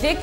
JK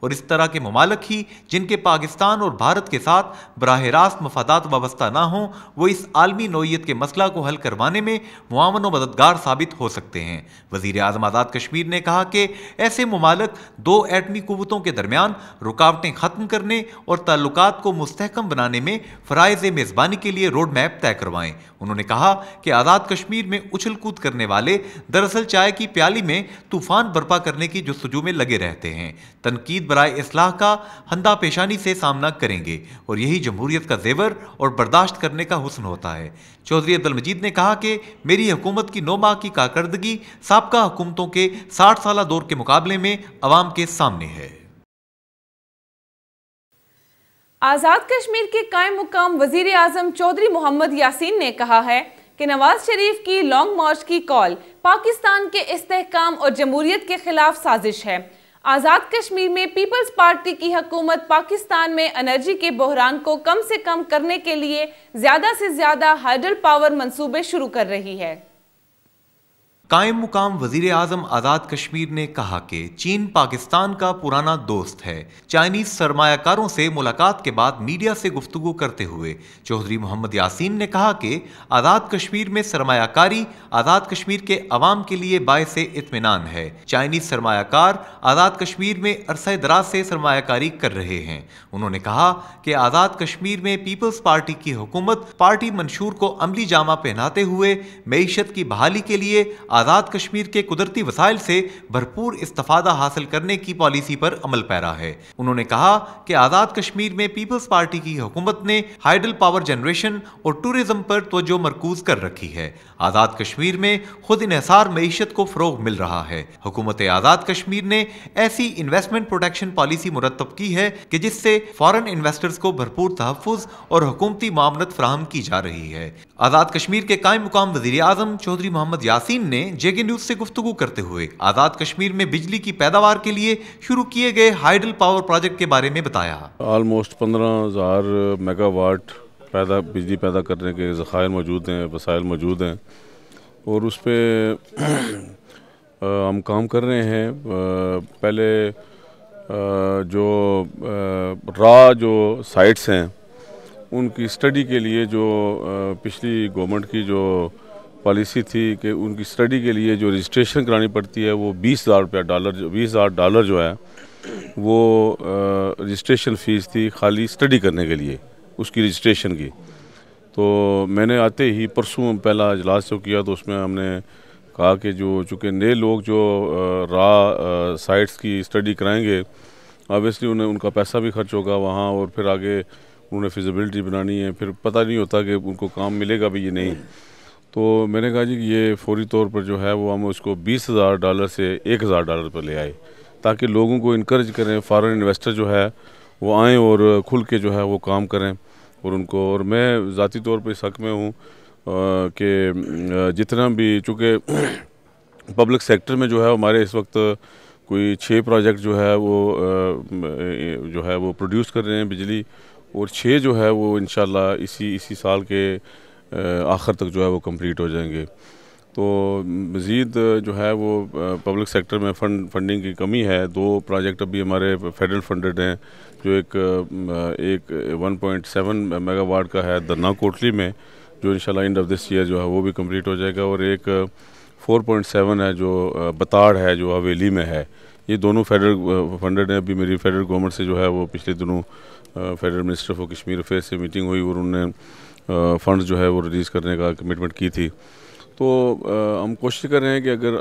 اور اس طرح کے ممالک ہی جن کے پاکستان اور بھارت کے ساتھ براہ راست مفادات وابستہ نہ ہوں وہ اس عالمی نوعیت کے مسئلہ کو حل کروانے میں معاون و مددگار ثابت ہو سکتے ہیں۔ وزیر اعظم آزاد کشمیر نے کہا کہ ایسے ممالک دو ایٹمی قوتوں کے درمیان رکاوٹیں ختم کرنے اور تعلقات کو مستحکم بنانے میں فرائض میزبانی کے لیے روڈ میپ طے کروائیں۔ انہوں نے کہا کہ آزاد کشمیر میں اچھل کود کرنے والے دراصل چائے کی پیالی میں طوفان برپا کرنے کی جستجو میں لگے رہتے ہیں، تنقید برائے اصلاح کا ہندا پیشانی سے سامنا کریں گے اور یہی جمہوریت کا زیور اور برداشت کرنے کا حسن ہوتا ہے۔ چودھری عبدالمجید نے کہا کہ میری حکومت کی 9 ماہ کی کارکردگی سابقہ حکومتوں کے 60 سالہ دور کے مقابلے میں عوام کے سامنے ہے۔ آزاد کشمیر کے قائم مقام وزیر اعظم چودھری محمد یاسین نے کہا ہے کہ نواز شریف کی لانگ مارچ کی کال پاکستان کے استحکام اور جمہوریت کے خلاف سازش ہے۔ آزاد کشمیر میں پیپلز پارٹی کی حکومت پاکستان میں انرجی کے بحران کو کم سے کم کرنے کے لیے زیادہ سے زیادہ ہائیڈل پاور منصوبے شروع کر رہی ہے۔ قائم مقام وزیر اعظم آزاد کشمیر نے کہا کہ چین پاکستان کا پرانا دوست ہے۔ چائنیز سرمایہ کاروں سے ملاقات کے بعد میڈیا سے گفتگو کرتے ہوئے چودھری محمد یاسین نے کہا کہ آزاد کشمیر میں سرمایہ کاری آزاد کشمیر کے عوام کے لیے باعث اطمینان ہے۔ چائنیز سرمایہ کار آزاد کشمیر میں عرصہ دراز سے سرمایہ کاری کر رہے ہیں۔ انہوں نے کہا کہ آزاد کشمیر میں پیپلز پارٹی کی حکومت پارٹی منشور کو عملی جامہ پہناتے ہوئے معیشت کی بحالی کے لیے آزاد کشمیر کے قدرتی وسائل سے بھرپور استفادہ حاصل کرنے کی پالیسی پر عمل پیرا ہے۔ انہوں نے کہا کہ آزاد کشمیر میں پیپلز پارٹی کی حکومت نے ہائیڈل پاور جنریشن اور ٹورزم پر توجہ مرکوز کر رکھی ہے۔ آزاد کشمیر میں خود انحصار معیشت کو فروغ مل رہا ہے۔ حکومت آزاد کشمیر نے ایسی انویسٹمنٹ پروٹیکشن پالیسی مرتب کی ہے کہ جس سے فارن انویسٹرز کو بھرپور تحفظ اور حکومتی معاونت فراہم کی جا رہی ہے۔ آزاد کشمیر کے قائم مقام وزیر اعظم چودھری محمد یاسین نے جے کے نیوز سے گفتگو کرتے ہوئے آزاد کشمیر میں بجلی کی پیداوار کے لیے شروع کیے گئے ہائیڈل پاور پروجیکٹ کے بارے میں بتایا۔ آلموسٹ 15,000 میگا واٹ بجلی پیدا کرنے کے ذخائر موجود ہیں، وسائل موجود ہیں اور اس پہ ہم کام کر رہے ہیں۔ پہلے جو جو سائٹس ہیں ان کی اسٹڈی کے لیے جو پچھلی گورنمنٹ کی جو پالیسی تھی کہ ان کی اسٹڈی کے لیے جو رجسٹریشن کرانی پڑتی ہے وہ $20,000 جو ہے وہ رجسٹریشن فیس تھی خالی اسٹڈی کرنے کے لیے اس کی رجسٹریشن کی۔ تو میں نے آتے ہی پرسوں پہلا اجلاس جو کیا تو اس میں ہم نے کہا کہ چونکہ نئے لوگ جو سائٹس کی اسٹڈی کرائیں گے آبویسلی ان کا پیسہ بھی خرچ ہوگا وہاں اور پھر آگے انہوں نے فیزیبلٹی بنانی ہے، پھر پتہ نہیں ہوتا کہ ان کو کام ملے گا بھی یہ نہیں۔ تو میں نے کہا جی کہ یہ فوری طور پر جو ہے وہ ہم اس کو $20,000 سے $1,000 پر لے آئے تاکہ لوگوں کو انکریج کریں، فارن انویسٹر جو ہے وہ آئیں اور کھل کے جو ہے وہ کام کریں اور ان کو۔ اور میں ذاتی طور پہ اس حق میں ہوں کہ جتنا بھی چونکہ پبلک سیکٹر میں جو ہے ہمارے اس وقت کوئی 6 پروجیکٹ جو ہے وہ پروڈیوس کر رہے ہیں بجلی اور 6 جو ہے وہ انشاءاللہ اسی سال کے آخر تک جو ہے وہ کمپلیٹ ہو جائیں گے۔ تو مزید جو ہے وہ پبلک سیکٹر میں فنڈنگ کی کمی ہے۔ 2 پروجیکٹ ابھی ہمارے فیڈرل فنڈڈ ہیں، جو ایک 1.7 میگا واٹ کا ہے درنا کوٹلی میں جو انشاءاللہ اینڈ آف دس ایئر جو ہے وہ بھی کمپلیٹ ہو جائے گا، اور ایک 4.7 ہے جو بتاڑ ہے جو حویلی میں ہے۔ یہ دونوں فیڈرل فنڈڈ ہیں۔ ابھی میری فیڈرل گورنمنٹ سے جو ہے وہ پچھلے دنوں federal minister for Kashmir affair سے میٹنگ ہوئی اور انہوں نے فنڈز جو ہے وہ ریلیز کرنے کا کمٹمنٹ کی تھی۔ تو ہم کوشش کر رہے ہیں کہ اگر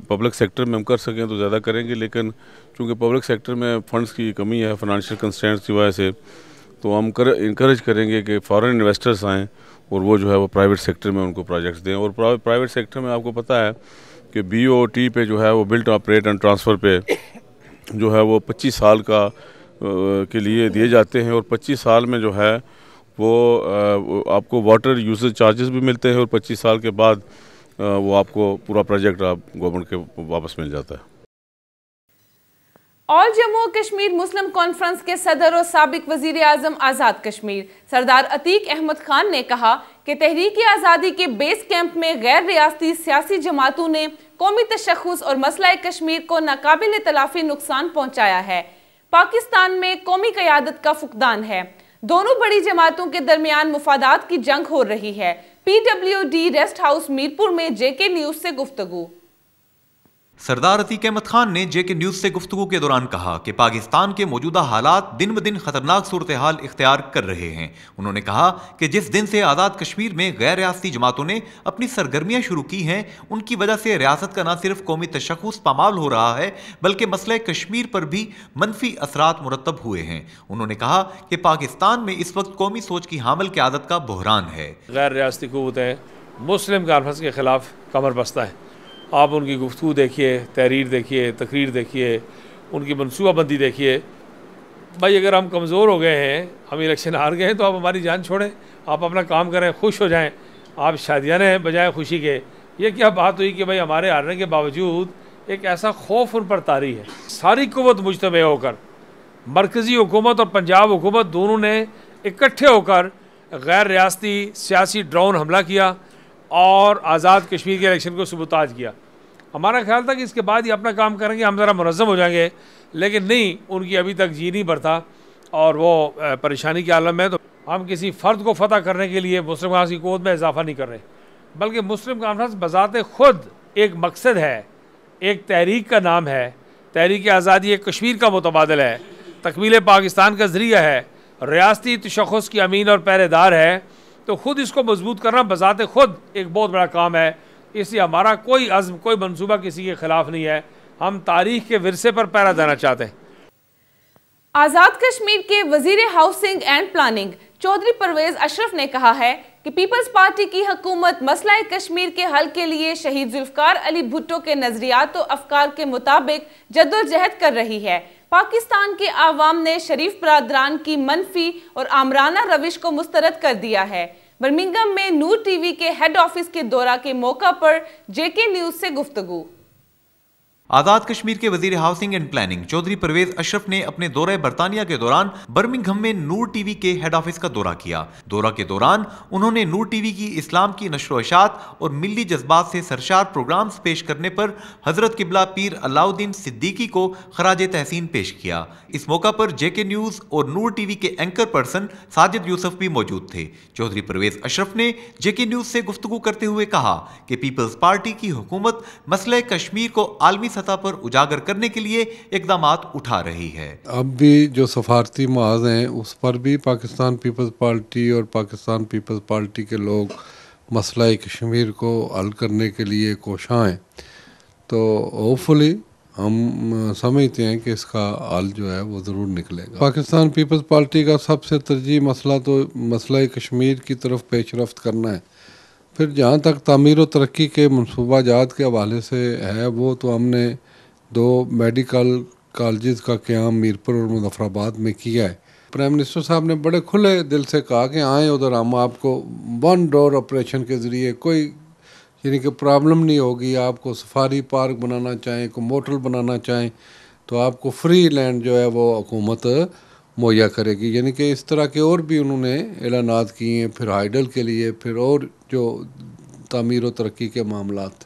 پبلک سیکٹر میں ہم کر سکیں تو زیادہ کریں گے، لیکن چونکہ پبلک سیکٹر میں فنڈز کی کمی ہے فائنانشیل کنسٹرینٹس کی وجہ سے، تو ہم انکریج کریں گے کہ فارن انویسٹرز آئیں اور وہ جو ہے وہ پرائیویٹ سیکٹر میں ان کو پروجیکٹس دیں۔ اور پرائیویٹ سیکٹر میں آپ کو پتہ ہے کہ BOT پہ جو ہے وہ بلٹ آپریٹ اینڈ ٹرانسفر پہ جو ہے وہ 25 سال کے لیے دیے جاتے ہیں، اور 25 سال میں جو ہے وہ آپ کو واٹر یوزر چارجز بھی ملتے ہیں، اور 25 سال کے بعد وہ آپ کو پورا پروجیکٹ آپ گورنمنٹ کے واپس مل جاتا ہے۔ آل جموں کشمیر مسلم کانفرنس کے صدر اور سابق وزیر اعظم آزاد کشمیر سردار عتیق احمد خان نے کہا کہ تحریک آزادی کے بیس کیمپ میں غیر ریاستی سیاسی جماعتوں نے قومی تشخص اور مسئلہ کشمیر کو ناقابل تلافی نقصان پہنچایا ہے۔ پاکستان میں قومی قیادت کا فقدان ہے۔ دونوں بڑی جماعتوں کے درمیان مفادات کی جنگ ہو رہی ہے۔ PWD ریسٹ ہاؤس میرپور میں JK نیوز سے گفتگو۔ سردار عتیق احمد خان نے JK نیوز سے گفتگو کے دوران کہا کہ پاکستان کے موجودہ حالات دن بدن خطرناک صورتحال اختیار کر رہے ہیں۔ انہوں نے کہا کہ جس دن سے آزاد کشمیر میں غیر ریاستی جماعتوں نے اپنی سرگرمیاں شروع کی ہیں، ان کی وجہ سے ریاست کا نہ صرف قومی تشخص پامال ہو رہا ہے بلکہ مسئلہ کشمیر پر بھی منفی اثرات مرتب ہوئے ہیں۔ انہوں نے کہا کہ پاکستان میں اس وقت قومی سوچ کی حامل قیادت کا بحران ہے۔ غیر ریاستی قوتیں مسلم کانفرنس کے خلاف کمر بستہ ہیں۔ آپ ان کی گفتگو دیکھیے، تحریر دیکھیے، تقریر دیکھیے، ان کی منصوبہ بندی دیکھیے۔ بھائی اگر ہم کمزور ہو گئے ہیں، ہم الیکشن ہار گئے ہیں تو آپ ہماری جان چھوڑیں، آپ اپنا کام کریں، خوش ہو جائیں، آپ شادیاں ہیں بجائے خوشی کے۔ یہ کیا بات ہوئی کہ بھائی ہمارے ہارنے کے باوجود ایک ایسا خوف ان پر طاری ہے۔ ساری قوت مجتمع ہو کر، مرکزی حکومت اور پنجاب حکومت دونوں نے اکٹھے ہو کر غیر ریاستی سیاسی ڈرون حملہ کیا اور آزاد کشمیر کے الیکشن کو سبوتاج کیا۔ ہمارا خیال تھا کہ اس کے بعد یہ اپنا کام کریں گے، ہم ذرا منظم ہو جائیں گے، لیکن نہیں، ان کی ابھی تک جی نہیں بھرتا اور وہ پریشانی کے عالم میں۔ تو ہم کسی فرد کو فتح کرنے کے لیے مسلم کانفرنس کی قوت میں اضافہ نہیں کر رہے، بلکہ مسلم کانفرنس بذات خود ایک مقصد ہے، ایک تحریک کا نام ہے۔ تحریک آزادی کشمیر کا متبادل ہے، تکمیل پاکستان کا ذریعہ ہے، ریاستی تشخص کی امین اور پہرے دار ہے۔ تو خود اس کو مضبوط کرنا بذات خود ایک بہت بڑا کام ہے۔ اس لیے ہمارا کوئی عزم، کوئی منصوبہ کسی کے خلاف نہیں ہے۔ ہم تاریخ کے ورثے پر پہرا دینا چاہتے ہیں۔ آزاد کشمیر کے وزیر housing and planning Chaudhry Parvez Ashraf نے کہا ہے کہ پیپلز پارٹی کی حکومت مسئلہ کشمیر کے حل کے لیے شہید ذوالفقار علی بھٹو کے نظریات و افکار کے مطابق جدوجہد کر رہی ہے۔ پاکستان کے عوام نے شریف برادران کی منفی اور آمرانہ روش کو مسترد کر دیا ہے۔ برمنگھم میں نور ٹی وی کے ہیڈ آفس کے دورہ کے موقع پر JK نیوز سے گفتگو۔ آزاد کشمیر کے وزیر housing and planning Chaudhry Parvez Ashraf نے اپنے دورہ برطانیہ کے دوران برمنگھم میں نور ٹی وی کے ہیڈ آفس کا دورہ کیا۔ دورہ کے دوران انہوں نے نور ٹی وی کی اسلام کی نشر و اشاعت اور ملی جذبات سے سرشار پروگرامز پیش کرنے پر حضرت قبلہ پیر علاء الدین صدیقی کو خراج تحسین پیش کیا۔ اس موقع پر JK نیوز اور نور ٹی وی کے اینکر پرسن ساجد یوسف بھی موجود تھے۔ چودھری پرویز اشرف نے JK نیوز سے گفتگو کرتے ہوئے کہا کہ پیپلز پارٹی کی حکومت مسئلہ کشمیر کو عالمی سطح پر اجاگر کرنے کے لیے اقدامات اٹھا رہی ہے۔ اب بھی جو سفارتی محاذ ہیں اس پر بھی پاکستان پیپلز پارٹی اور پاکستان پیپلز پارٹی کے لوگ مسئلہ کشمیر کو حل کرنے کے لیے کوشاں ہیں۔ تو ہوپفلی ہم سمجھتے ہیں کہ اس کا حل جو ہے وہ ضرور نکلے گا۔ پاکستان پیپلز پارٹی کا سب سے ترجیح مسئلہ تو مسئلہ کشمیر کی طرف پیش رفت کرنا ہے۔ پھر جہاں تک تعمیر و ترقی کے منصوبہ جات کے حوالے سے ہے، وہ تو ہم نے 2 میڈیکل کالجز کا قیام میرپور اور مظفر آباد میں کیا ہے۔ پرائم منسٹر صاحب نے بڑے کھلے دل سے کہا کہ آئیں ادھر، ہم آپ کو 1 ڈور آپریشن کے ذریعے کوئی یعنی کہ پرابلم نہیں ہوگی۔ آپ کو سفاری پارک بنانا چاہیں، کوئی موٹل بنانا چاہیں تو آپ کو فری لینڈ جو ہے وہ حکومت مہیا کرے گی۔ یعنی کہ اس طرح کے اور بھی انہوں نے اعلانات کیے ہیں۔ پھر ہائیڈل کے لیے، پھر اور جو تعمیر و ترقی کے معاملات،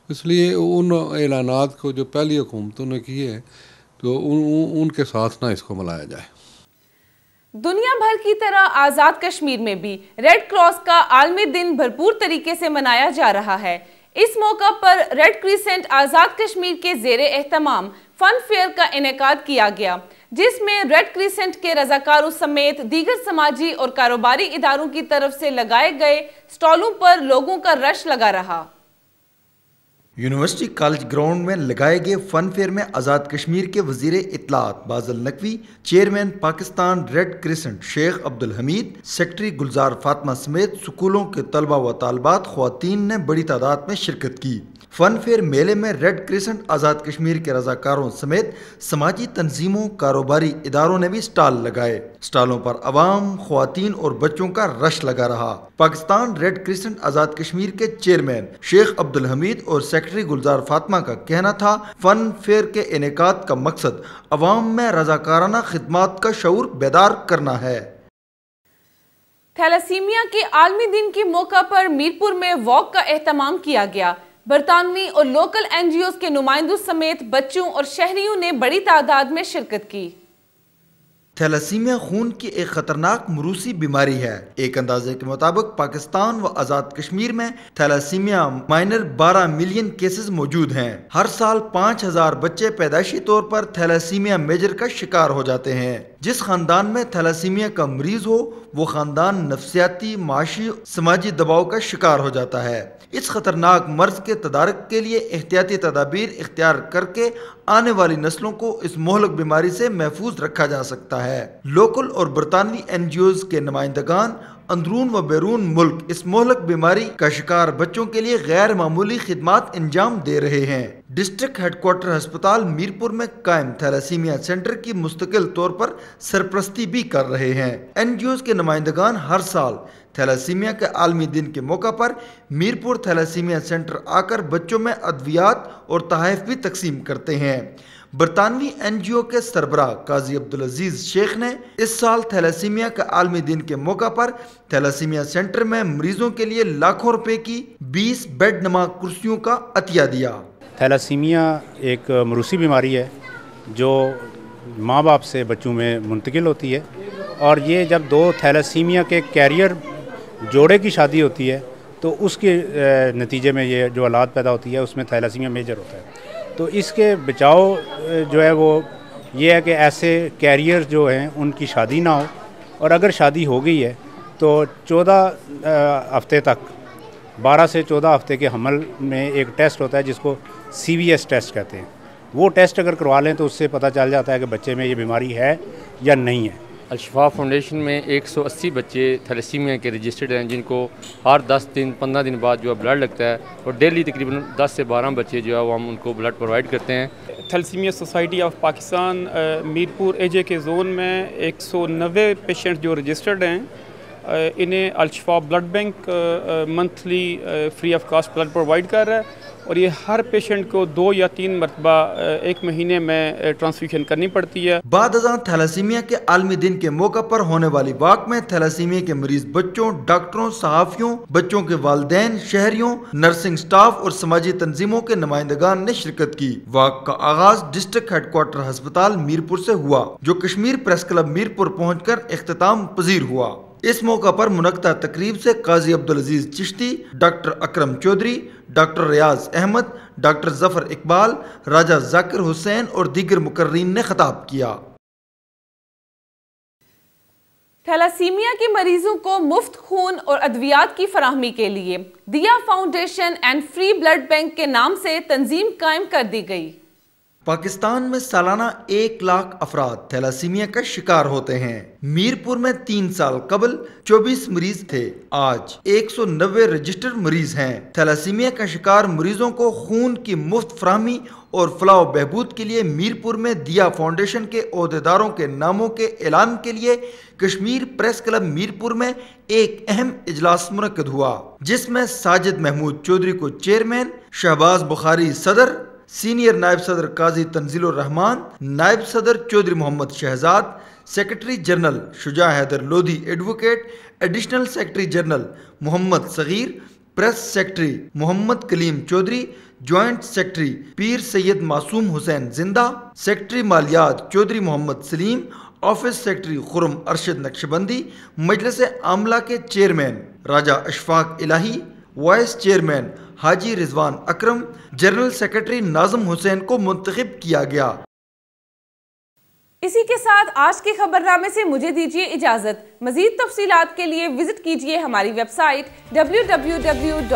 اس لیے ان اعلانات کو جو پہلی حکومتوں نے کیے ہیں تو ان کے ساتھ نہ اس کو ملایا جائے۔ دنیا بھر کی طرح آزاد کشمیر میں بھی ریڈ کراس کا عالمی دن بھرپور طریقے سے منایا جا رہا ہے۔ اس موقع پر ریڈ کریسنٹ آزاد کشمیر کے زیر اہتمام فن فیئر کا انعقاد کیا گیا، جس میں ریڈ کریسنٹ کے رضاکاروں سمیت دیگر سماجی اور کاروباری اداروں کی طرف سے لگائے گئے سٹالوں پر لوگوں کا رش لگا رہا۔ یونیورسٹی کالج گراؤنڈ میں لگائے گئے فن فیئر میں آزاد کشمیر کے وزیر اطلاعات Bazil Naqvi, chairman Pakistan red crescent Sheikh Abdul Hamid, secretary گلزار فاطمہ سمیت سکولوں کے طلبہ و طالبات خواتین نے بڑی تعداد میں شرکت کی۔ فن فیئر میلے میں ریڈ کریسنٹ آزاد کشمیر کے رضاکاروں سمیت سماجی تنظیموں، کاروباری اداروں نے بھی سٹال لگائے۔ سٹالوں پر عوام، خواتین اور بچوں کا رش لگا رہا۔ پاکستان ریڈ کریسنٹ آزاد کشمیر کے چیئرمین شیخ عبدالحمید اور سیکرٹری گلزار فاطمہ کا کہنا تھا، فن فیئر کے انعقاد کا مقصد عوام میں رضاکارانہ خدمات کا شعور بیدار کرنا ہے۔ تھیلاسیمیا کے عالمی دن کے موقع پر میرپور میں واک کا اہتمام کیا گیا۔ برطانوی اور لوکل NGOs کے نمائندوں سمیت بچوں اور شہریوں نے بڑی تعداد میں شرکت کی۔ تھیلاسیمیا خون کی ایک خطرناک موروثی بیماری ہے۔ ایک اندازے کے مطابق پاکستان و آزاد کشمیر میں تھیلاسیمیا مائنر 12 ملین کیسز موجود ہیں۔ ہر سال 5000 بچے پیدائشی طور پر تھیلاسیمیا میجر کا شکار ہو جاتے ہیں۔ جس خاندان میں تھیلاسیمیا کا مریض ہو وہ خاندان نفسیاتی، معاشی، سماجی دباؤ کا شکار ہو جاتا ہے۔ اس خطرناک مرض کے تدارک کے لیے احتیاطی تدابیر اختیار کر کے آنے والی نسلوں کو اس مہلک بیماری سے محفوظ رکھا جا سکتا ہے۔ لوکل اور برطانوی این جی اوز کے نمائندگان اندرون و بیرون ملک اس مہلک بیماری کا شکار بچوں کے لیے غیر معمولی خدمات انجام دے رہے ہیں۔ ڈسٹرکٹ ہیڈ کوارٹر ہسپتال میرپور میں قائم تھیلاسیمیا سینٹر کی مستقل طور پر سرپرستی بھی کر رہے ہیں۔ این جی اوز کے نمائندگان ہر سال تھیلاسیمیا کے عالمی دن کے موقع پر میرپور تھیلاسیمیا سینٹر آ کر بچوں میں ادویات اور تحائف بھی تقسیم کرتے ہیں۔ برطانوی این جی او کے سربراہ قاضی عبدالعزیز شیخ نے اس سال تھیلاسیمیا کے عالمی دن کے موقع پر تھیلاسیمیا سینٹر میں مریضوں کے لیے لاکھوں روپے کی 20 بیڈ نما کرسیوں کا عطیہ دیا۔ تھیلاسیمیا ایک موروثی بیماری ہے جو ماں باپ سے بچوں میں منتقل ہوتی ہے، اور یہ جب دو تھیلاسیمیا کے کیریئر جوڑے کی شادی ہوتی ہے تو اس کے نتیجے میں یہ جو اولاد پیدا ہوتی ہے اس میں تھیلاسیمیا میجر ہوتا ہے۔ تو اس کے بچاؤ جو ہے وہ یہ ہے کہ ایسے کیریئر جو ہیں ان کی شادی نہ ہو، اور اگر شادی ہو گئی ہے تو 14 ہفتے تک 12 سے 14 ہفتے کے حمل میں ایک ٹیسٹ ہوتا ہے جس کو سی وی ایس ٹیسٹ کہتے ہیں۔ وہ ٹیسٹ اگر کروا لیں تو اس سے پتہ چل جاتا ہے کہ بچے میں یہ بیماری ہے یا نہیں ہے۔ الشفا فاؤنڈیشن میں 180 بچے تھیلاسیمیا کے رجسٹرڈ ہیں جن کو ہر 10 دن 15 دن بعد جو ہے بلڈ لگتا ہے، اور ڈیلی تقریباً 10 سے 12 بچے جو ہے وہ ہم ان کو بلڈ پرووائڈ کرتے ہیں۔ Thalassemia society of Pakistan Mirpur A J K zone میں 190 پیشنٹ جو رجسٹرڈ ہیں، انہیں Alshifa blood bank monthly free of cost blood provide کر رہا ہے، اور یہ ہر پیشنٹ کو 2 یا 3 مرتبہ ایک مہینے میں ٹرانسفیوژن کرنی پڑتی ہے۔ بعد ازاں تھیلاسیمیا کے عالمی دن کے موقع پر ہونے والی واک میں تھیلاسیمیا کے مریض بچوں، ڈاکٹروں، صحافیوں، بچوں کے والدین، شہریوں، نرسنگ سٹاف اور سماجی تنظیموں کے نمائندگان نے شرکت کی۔ واک کا آغاز ڈسٹرکٹ ہیڈ کوارٹر ہسپتال میرپور سے ہوا، جو کشمیر پریس کلب میرپور پہنچ کر اختتام پذیر ہوا۔ اس موقع پر منعقدہ تقریب سے قاضی عبدالعزیز چشتی، ڈاکٹر اکرم چودھری، ڈاکٹر ریاض احمد، ڈاکٹر ظفر اقبال، راجہ ذاکر حسین اور دیگر مقررین نے خطاب کیا۔ تھیلاسیمیا کے مریضوں کو مفت خون اور ادویات کی فراہمی کے لیے Diya foundation and free blood bank کے نام سے تنظیم قائم کر دی گئی۔ پاکستان میں سالانہ 1 لاکھ افراد تھیلاسیمیا کا شکار ہوتے ہیں۔ میرپور میں 3 سال قبل 24 مریض تھے، آج 190 رجسٹرڈ مریض ہیں۔ تھیلاسیمیا کا شکار مریضوں کو خون کی مفت فراہمی اور فلاح و بہبود کے لیے میرپور میں دیا فاؤنڈیشن کے عہدیداروں کے ناموں کے اعلان کے لیے کشمیر پریس کلب میرپور میں ایک اہم اجلاس منعقد ہوا، جس میں ساجد محمود چودھری کو چیئرمین، شہباز بخاری صدر، سینئر نائب صدر قاضی تنزیل الرحمان، نائب صدر Chaudhry Muhammad Shahzad, secretary general Shuja Haider Lodhi advocate, additional secretary general Muhammad Saghir, press secretary Muhammad Kaleem Chaudhry, joint secretary Pir Syed Masoom Hussain Zinda, secretary مالیات چودھری محمد سلیم، آفس سیکرٹری خرم ارشد نقشبندی، مجلس عاملہ کے چیئرمین راجہ اشفاق الہی، وائس چیئرمین حاجی رضوان اکرم، جنرل سیکرٹری ناظم حسین کو منتخب کیا گیا۔ اسی کے ساتھ آج کے خبر نامے سے مجھے دیجیے اجازت۔ مزید تفصیلات کے لیے وزٹ کیجیے ہماری ویب سائٹ www.jknews.tv۔